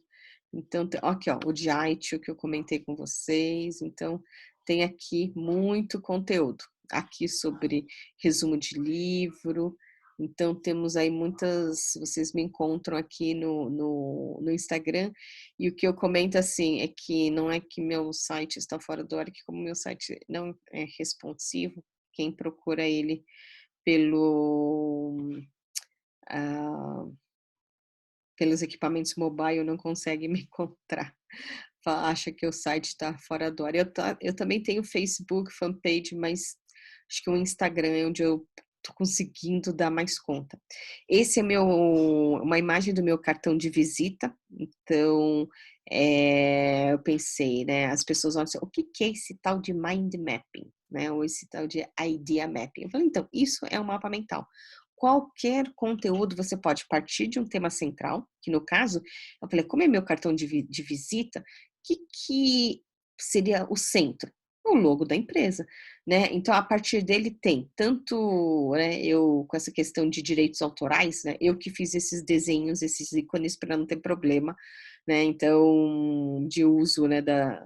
Então, aqui, ó, o de Aitio que eu comentei com vocês. Então, tem aqui muito conteúdo. Aqui sobre resumo de livro. Então, temos aí muitas, vocês me encontram aqui no Instagram, e o que eu comento, assim, é que não é que meu site está fora do ar, é que como meu site não é responsivo, quem procura ele pelo, ah, pelos equipamentos mobile não consegue me encontrar. Acha que o site está fora do ar. Eu também tenho Facebook, fanpage, mas acho que o Instagram é onde eu tô conseguindo dar mais conta. Esse é uma imagem do meu cartão de visita, então, eu pensei, né, as pessoas olham assim: "O que que é esse tal de mind mapping?", né, ou esse tal de idea mapping. Eu falei: "Então, isso é um mapa mental. Qualquer conteúdo você pode partir de um tema central", que no caso, eu falei: "Como é meu cartão de visita, que seria o centro?". O logo da empresa, né, então a partir dele tem tanto, né, eu com essa questão de direitos autorais, né, eu que fiz esses desenhos, esses ícones para não ter problema, né, então de uso, né, da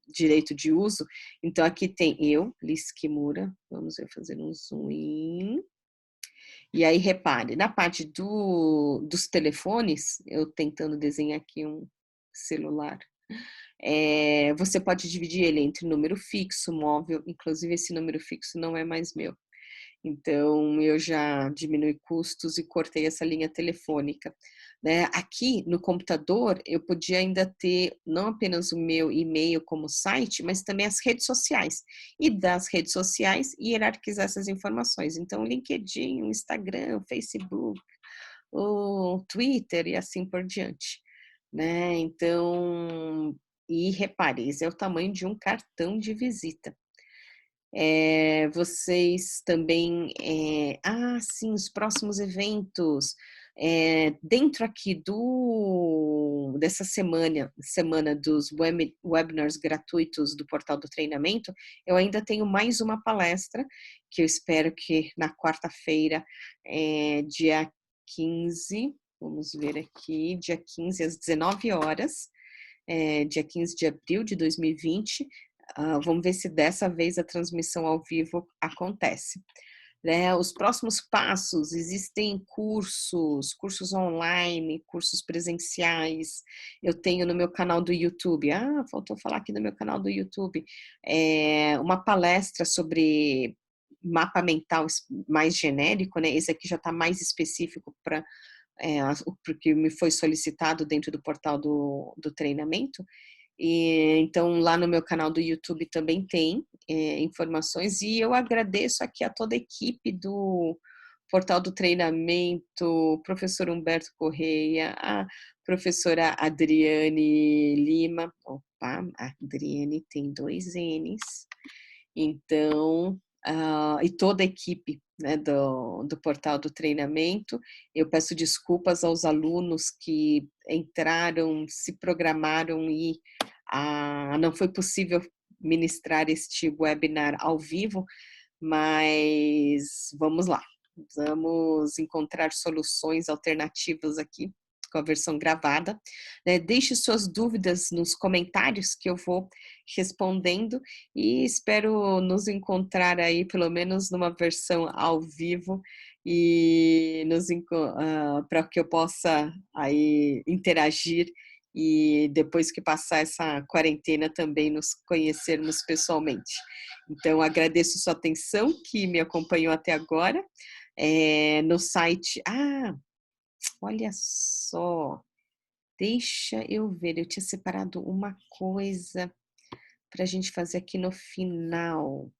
direito de uso, então aqui tem eu, Liz Kimura, vamos ver, fazer um zoom in, e aí repare, na parte dos telefones, eu tentando desenhar aqui um celular, você pode dividir ele entre número fixo, móvel, inclusive esse número fixo não é mais meu. Então eu já diminui custos e cortei essa linha telefônica, né. Aqui no computador eu podia ainda ter não apenas o meu e-mail como site, mas também as redes sociais. E das redes sociais hierarquizar essas informações. Então o LinkedIn, o Instagram, o Facebook, o Twitter e assim por diante, né. Então e repare, esse é o tamanho de um cartão de visita. Vocês também, sim, os próximos eventos, dentro aqui dessa semana dos webinars gratuitos do portal do treinamento, eu ainda tenho mais uma palestra, que eu espero que na quarta-feira, dia 15, vamos ver aqui, dia 15 às 19h, dia 15 de abril de 2020. Vamos ver se dessa vez a transmissão ao vivo acontece, né. Os próximos passos, existem cursos online, cursos presenciais, eu tenho no meu canal do YouTube, faltou falar aqui no meu canal do YouTube, uma palestra sobre mapa mental mais genérico, né, esse aqui já está mais específico para, porque me foi solicitado dentro do portal do treinamento, e então lá no meu canal do YouTube também tem, informações, e eu agradeço aqui a toda a equipe do portal do treinamento, o professor Humberto Correia, a professora Adriane Lima, opa, a Adriane tem 2 N's, então, e toda a equipe, né, do portal do treinamento. Eu peço desculpas aos alunos que entraram, se programaram e não foi possível ministrar este webinar ao vivo, mas vamos lá, vamos encontrar soluções alternativas aqui com a versão gravada, né. Deixe suas dúvidas nos comentários que eu vou respondendo e espero nos encontrar aí pelo menos numa versão ao vivo e para que eu possa aí interagir e depois que passar essa quarentena também nos conhecermos pessoalmente. Então agradeço sua atenção que me acompanhou até agora, no site olha só, deixa eu ver, eu tinha separado uma coisa para a gente fazer aqui no final.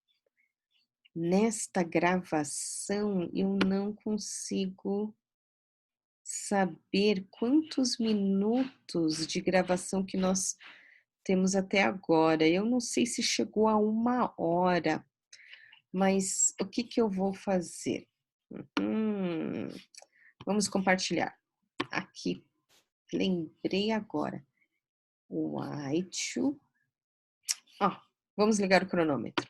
Nesta gravação eu não consigo saber quantos minutos de gravação que nós temos até agora. Eu não sei se chegou a 1 hora, mas o que que eu vou fazer? Hum, vamos compartilhar. Aqui, lembrei agora. White. Vamos ligar o cronômetro.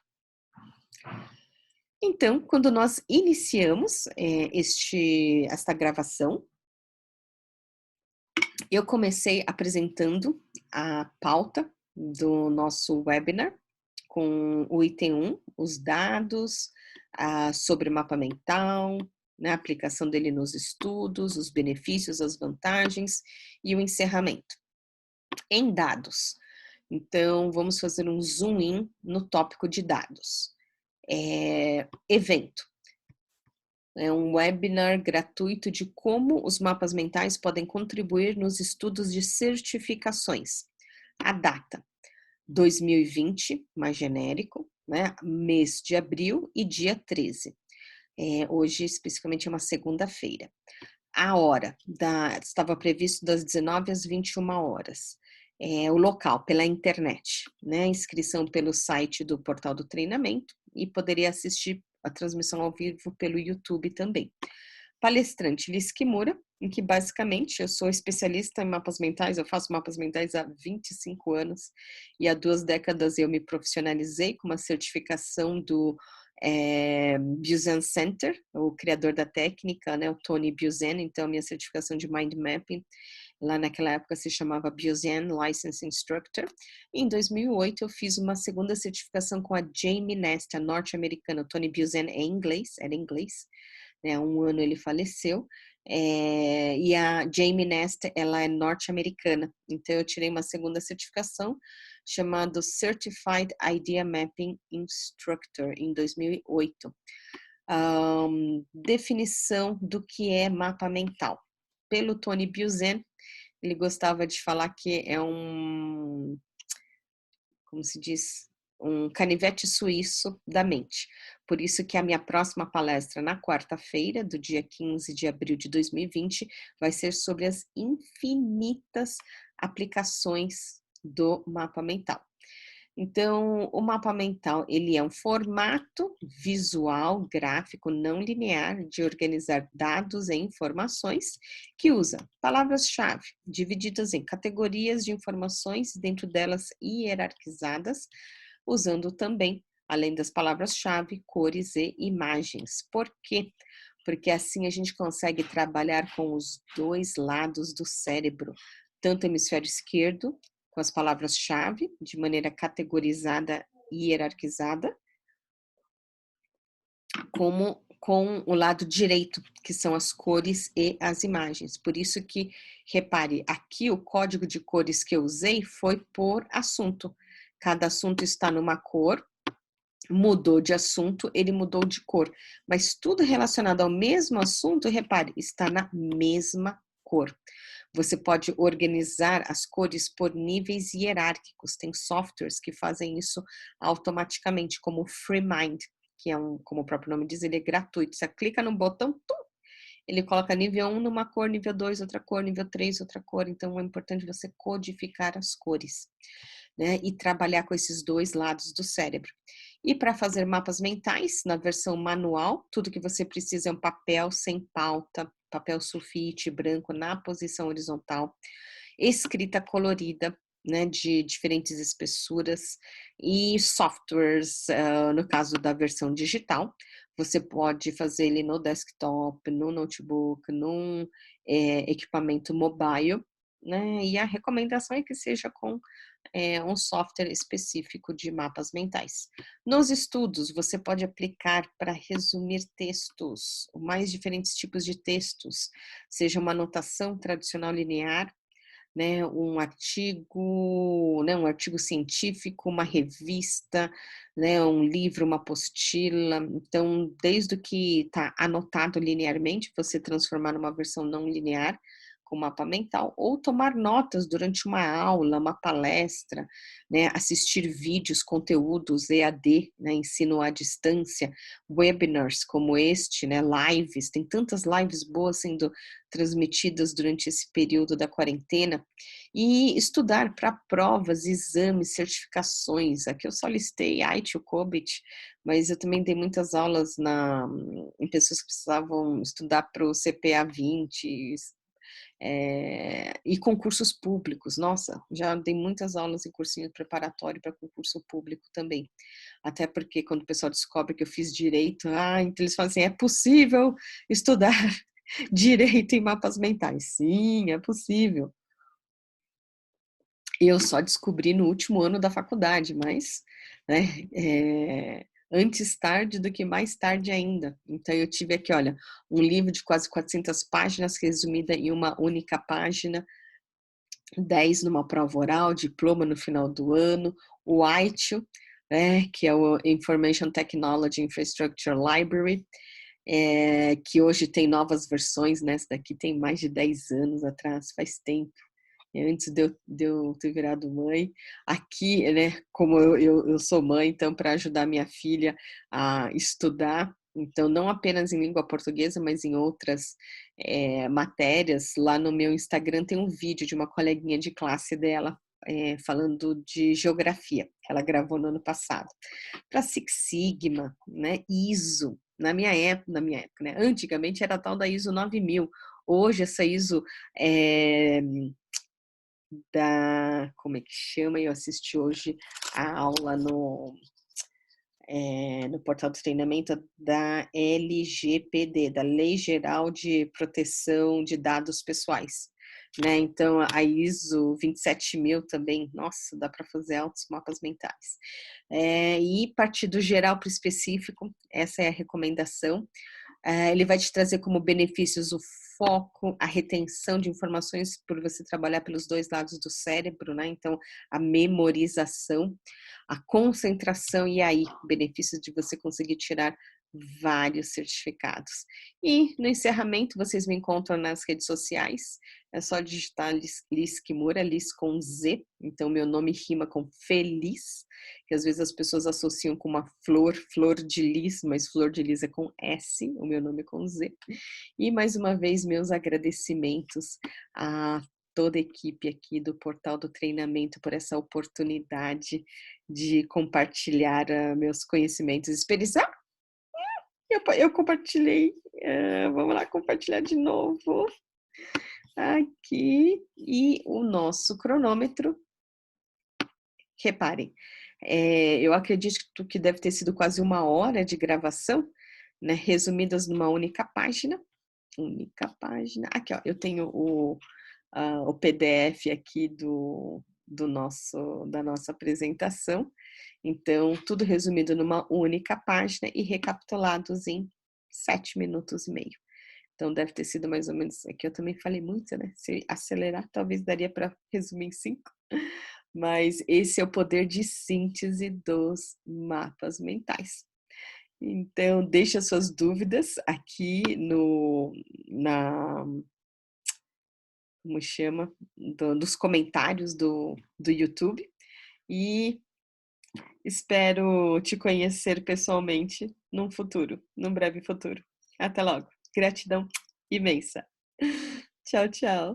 Então, quando nós iniciamos esta gravação, eu comecei apresentando a pauta do nosso webinar, com o item 1, os dados, sobre mapa mental, né, a aplicação dele nos estudos, os benefícios, as vantagens e o encerramento. Em dados, então vamos fazer um zoom in no tópico de dados. Evento. É um webinar gratuito de como os mapas mentais podem contribuir nos estudos de certificações. A data, 2020, mais genérico. né? Mês de abril e dia 13. Hoje, especificamente, é uma segunda-feira. A hora estava previsto das 19 às 21 horas. O local, pela internet, né? Inscrição pelo site do portal do treinamento e poderia assistir a transmissão ao vivo pelo YouTube também. Palestrante Liz Kimura, em que basicamente eu sou especialista em mapas mentais, eu faço mapas mentais há 25 anos e há 2 décadas eu me profissionalizei com uma certificação do Busan Center, o criador da técnica, né, o Tony Busan, então minha certificação de Mind Mapping, lá naquela época se chamava Busan License Instructor. Em 2008 eu fiz uma segunda certificação com a Jamie Nesta, norte-americana. O Tony Busan era inglês, né, há 1 ano ele faleceu, e a Jamie Nesta, ela é norte-americana, então eu tirei uma segunda certificação chamado Certified Idea Mapping Instructor em 2008. Definição do que é mapa mental. Pelo Tony Buzan, ele gostava de falar que é como se diz, um canivete suíço da mente. Por isso que a minha próxima palestra na quarta-feira, do dia 15 de abril de 2020, vai ser sobre as infinitas aplicações do mapa mental. Então, o mapa mental, ele é um formato visual, gráfico, não linear de organizar dados e informações que usa palavras-chave divididas em categorias de informações, dentro delas hierarquizadas, usando também, além das palavras-chave, cores e imagens. Por quê? Porque assim a gente consegue trabalhar com os 2 lados do cérebro, tanto o hemisfério esquerdo, com as palavras-chave, de maneira categorizada e hierarquizada, como com o lado direito, que são as cores e as imagens. Por isso que, repare, aqui o código de cores que eu usei foi por assunto. Cada assunto está numa cor, mudou de assunto, ele mudou de cor. Mas tudo relacionado ao mesmo assunto, repare, está na mesma cor. Você pode organizar as cores por níveis hierárquicos. Tem softwares que fazem isso automaticamente, como o FreeMind, que é como o próprio nome diz, ele é gratuito. Você clica no botão, tum, ele coloca nível 1 numa cor, nível 2 outra cor, nível 3 outra cor. Então é importante você codificar as cores, né? E trabalhar com esses 2 lados do cérebro. E para fazer mapas mentais, na versão manual, tudo que você precisa é um papel sem pauta, papel sulfite branco na posição horizontal, escrita colorida, né, de diferentes espessuras e softwares, no caso da versão digital, você pode fazer ele no desktop, no notebook, num equipamento mobile, né, e a recomendação é que seja com um software específico de mapas mentais. Nos estudos, você pode aplicar para resumir textos, mais diferentes tipos de textos, seja uma anotação tradicional linear, né, um artigo científico, uma revista, né, um livro, uma apostila. Então, desde o que está anotado linearmente, você transformar numa versão não linear, com mapa mental, ou tomar notas durante uma aula, uma palestra, né, assistir vídeos, conteúdos EAD, né, ensino à distância, webinars como este, né, lives, tem tantas lives boas sendo transmitidas durante esse período da quarentena, e estudar para provas, exames, certificações. Aqui eu só listei IELTS, o COBIT, mas eu também dei muitas aulas em pessoas que precisavam estudar para o CPA 20, e concursos públicos. Nossa, já dei muitas aulas em cursinho preparatório para concurso público também. Até porque quando o pessoal descobre que eu fiz direito, então eles falam assim, é possível estudar direito em mapas mentais? Sim, é possível. Eu só descobri no último ano da faculdade, mas, né, antes tarde do que mais tarde ainda. Então eu tive aqui, olha, um livro de quase 400 páginas resumida em uma única página, 10 numa prova oral, diploma no final do ano, o ITIL, né, que é o Information Technology Infrastructure Library, que hoje tem novas versões, né, essa daqui tem mais de 10 anos atrás, faz tempo. antes de eu ter virado mãe. Aqui, né, como eu sou mãe, então para ajudar minha filha a estudar, então não apenas em língua portuguesa, mas em outras matérias, lá no meu Instagram tem um vídeo de uma coleguinha de classe dela falando de geografia, que ela gravou no ano passado. Para Six Sigma, né, ISO, na minha época, né, antigamente era a tal da ISO 9000, hoje essa ISO como é que chama? Eu assisti hoje a aula no portal de treinamento da LGPD, da Lei Geral de Proteção de Dados Pessoais, né? Então, a ISO 27000 também, nossa, dá para fazer altos mapas mentais. E partir do geral para o específico, essa é a recomendação. Ele vai te trazer como benefícios o foco, a retenção de informações por você trabalhar pelos dois lados do cérebro, né? Então, a memorização, a concentração e aí, benefícios de você conseguir tirar vários certificados. E no encerramento, vocês me encontram nas redes sociais, é só digitar Liz Kimura, Liz com Z, então meu nome rima com feliz, que às vezes as pessoas associam com uma flor, flor de lis, mas flor de lis é com S, o meu nome é com Z. E mais uma vez, meus agradecimentos a toda a equipe aqui do Portal do Treinamento por essa oportunidade de compartilhar meus conhecimentos e experiências. Eu compartilhei, vamos lá compartilhar de novo aqui, e o nosso cronômetro, reparem, eu acredito que deve ter sido quase 1 hora de gravação, né, resumidas numa única página, aqui ó, eu tenho o PDF aqui da nossa apresentação, então tudo resumido numa única página e recapitulados em 7 minutos e meio. Então deve ter sido mais ou menos, aqui eu também falei muito, né? Se acelerar, talvez daria para resumir em 5. Mas esse é o poder de síntese dos mapas mentais. Então, deixa suas dúvidas aqui como chama, dos comentários do YouTube, e espero te conhecer pessoalmente num breve futuro. Até logo. Gratidão imensa. Tchau, tchau.